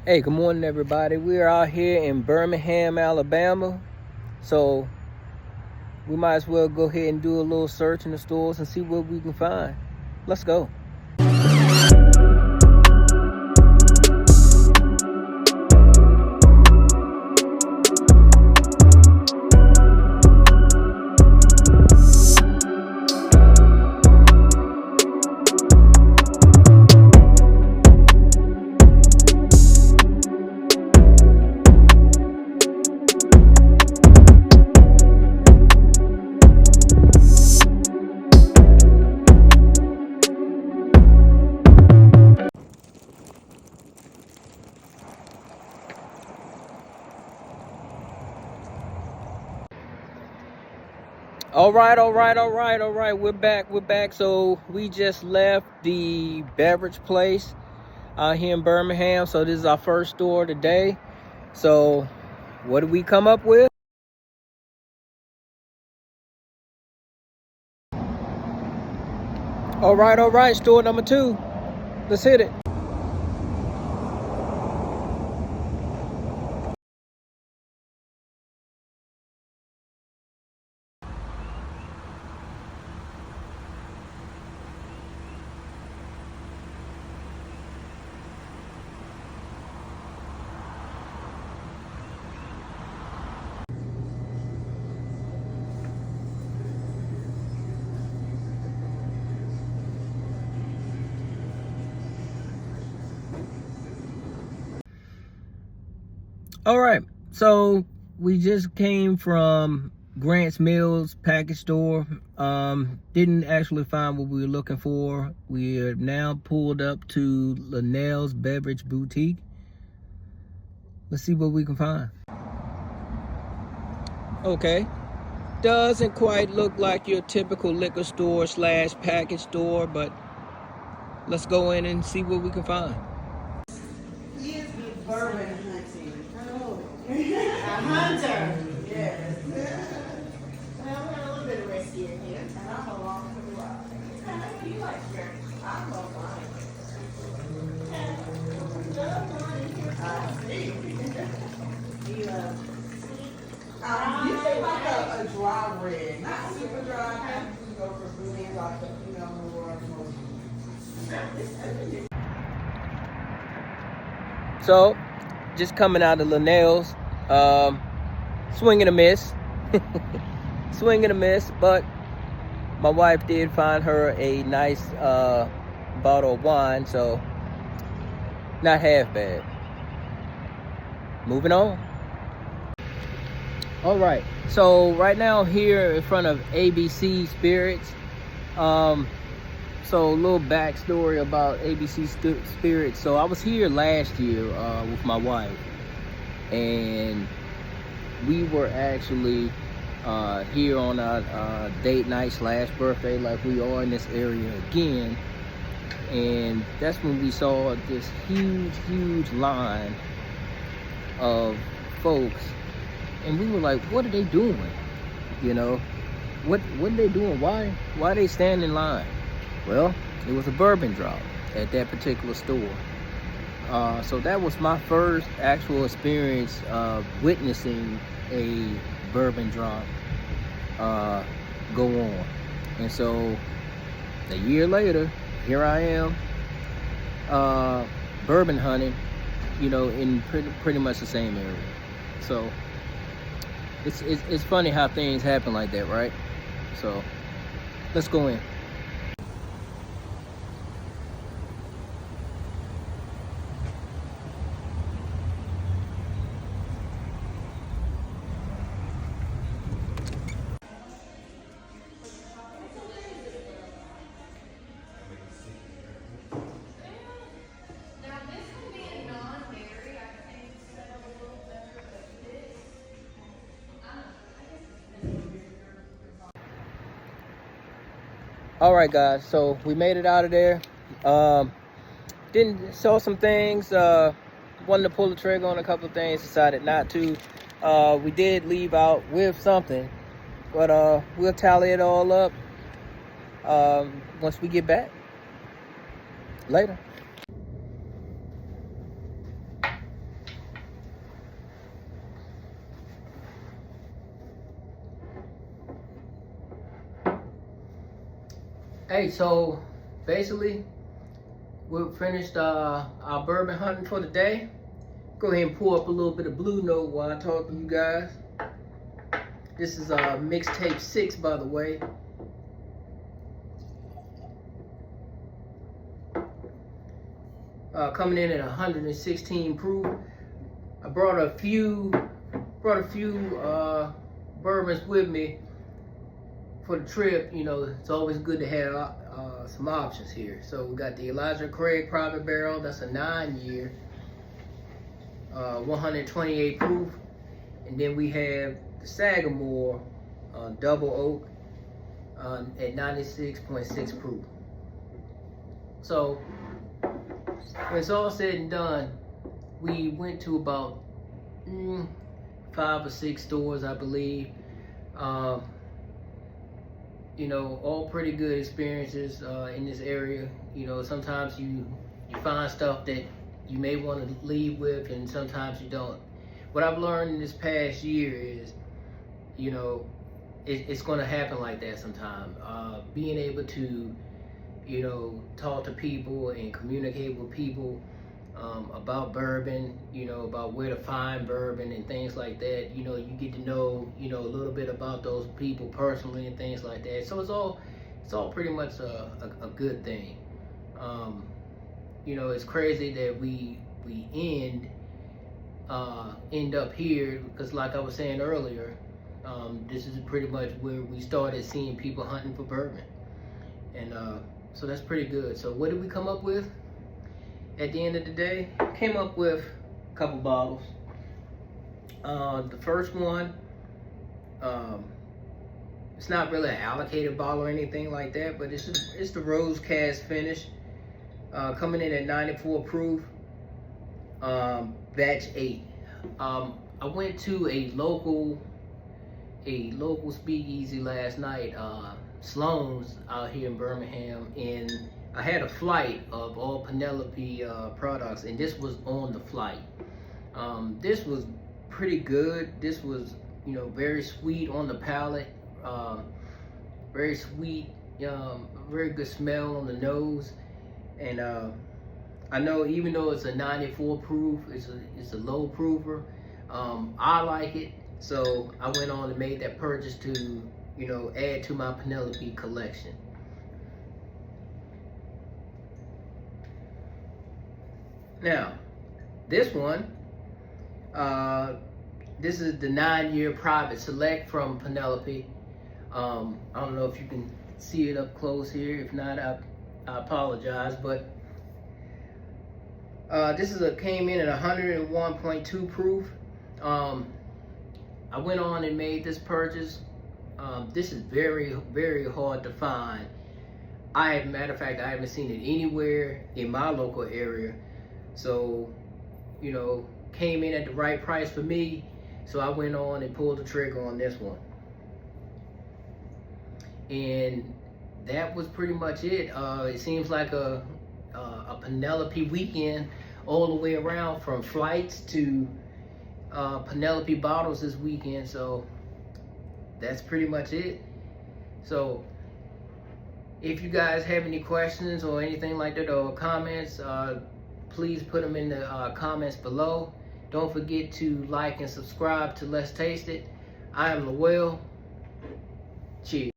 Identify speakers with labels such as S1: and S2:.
S1: Hey, good morning, everybody. We're out here in Birmingham, Alabama. So we might as well go ahead and do a little search in the stores and see what we can find. Let's go. All right. We're back. So we just left the beverage place out here in Birmingham. So this is our first store today. So what did we come up with? All right. Store number 2. Let's hit it. All right, so we just came from Grant's Mills package store. Didn't actually find what we were looking for. We are now pulled up to Linnell's Beverage Boutique. Let's see what we can find. Okay, doesn't quite look like your typical liquor store / package store, but let's go in and see what we can find.
S2: Bourbon hunting. Oh. A hunter. Yes. Well, we're a little bit risky in here. And I'm along for the ride. You like beer? I love wine. I see. You say like a dry red, not super dry. You go for really like more.
S1: So, just coming out of Linnell's, swing and a miss. Swing and a miss, but my wife did find her a nice bottle of wine, so not half bad. Moving on. All right, so right now here in front of ABC Spirits. So a little backstory about ABC Spirits. So I was here last year with my wife, and we were actually here on a date night / birthday, like we are in this area again. And that's when we saw this huge line of folks, and we were like, what are they doing? What are they doing? Why are they standing in line? Well, it was a bourbon drop at that particular store. So that was my first actual experience witnessing a bourbon drop go on. And so a year later, here I am bourbon hunting, in pretty much the same area. So it's funny how things happen like that, right? So let's go in. All right, guys, so we made it out of there. Saw some things, wanted to pull the trigger on a couple of things, decided not to. We did leave out with something, but we'll tally it all up once we get back. Later. Hey, so basically, we've finished our bourbon hunting for the day. Go ahead and pour up a little bit of Blue Note while I talk to you guys. This is mixtape 6, by the way. Coming in at 116 proof. I brought a few bourbons with me for the trip. You know, it's always good to have some options here. So we got the Elijah Craig Private Barrel. That's a 9-year, 128 proof, and then we have the Sagamore Double Oak at 96.6 proof. So when it's all said and done, we went to about 5 or 6 stores, I believe. You know, all pretty good experiences in this area. You know, sometimes you find stuff that you may want to leave with, and sometimes you don't. What I've learned in this past year is, you know, it's going to happen like that sometime. Being able to, you know, talk to people and communicate with people about bourbon, you know, about where to find bourbon and things like that. You know, you get to know, you know, a little bit about those people personally and things like that. So it's all pretty much a good thing. You know, it's crazy that we end up here, because like I was saying earlier, this is pretty much where we started seeing people hunting for bourbon. And so that's pretty good. So what did we come up with? At the end of the day, came up with a couple bottles. The first one, it's not really an allocated bottle or anything like that, but it's the rose cask finish, coming in at 94 proof, batch 8. I went to a local speakeasy last night, Sloan's out here in Birmingham, and I had a flight of all Penelope products, and this was on the flight. This was pretty good. This was, you know, very sweet on the palate, very sweet, very good smell on the nose. And I know even though it's a 94 proof, it's a low proofer. I like it, so I went on and made that purchase to, you know, add to my Penelope collection. Now, this one, this is the 9-year private select from Penelope. I don't know if you can see it up close here. If not, I apologize. But this came in at 101.2 proof. I went on and made this purchase. This is very, very hard to find. Matter of fact, I haven't seen it anywhere in my local area. So, you know, came in at the right price for me. So I went on and pulled the trigger on this one. And that was pretty much it. It seems like a Penelope weekend all the way around, from flights to Penelope bottles this weekend. So that's pretty much it. So if you guys have any questions or anything like that, or comments, please put them in the comments below. Don't forget to like and subscribe to Let's Taste It. I am Lowell. Cheers.